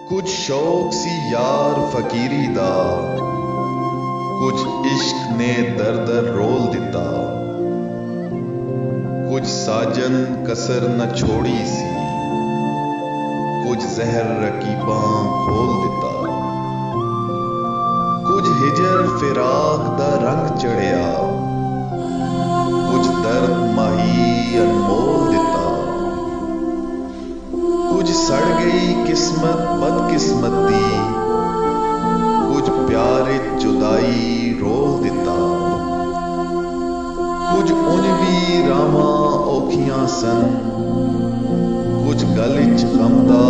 कुछ शौक सी यार फकीरी दा, कुछ इश्क ने दर दर रोल दिता। कुछ साजन कसर न छोड़ी सी, कुछ जहर रकीबां खोल दिता। कुछ हिजर फिराक दा रंग चढ़िया, कुछ दर्द माही अनमोल दिता। कुछ सड़ गई किस्मत बदकिस्मत दी, कुछ प्यार जुदाई रोल दिता। कुछ उन्वी रावां औखियां सन, कुछ गल च गम दा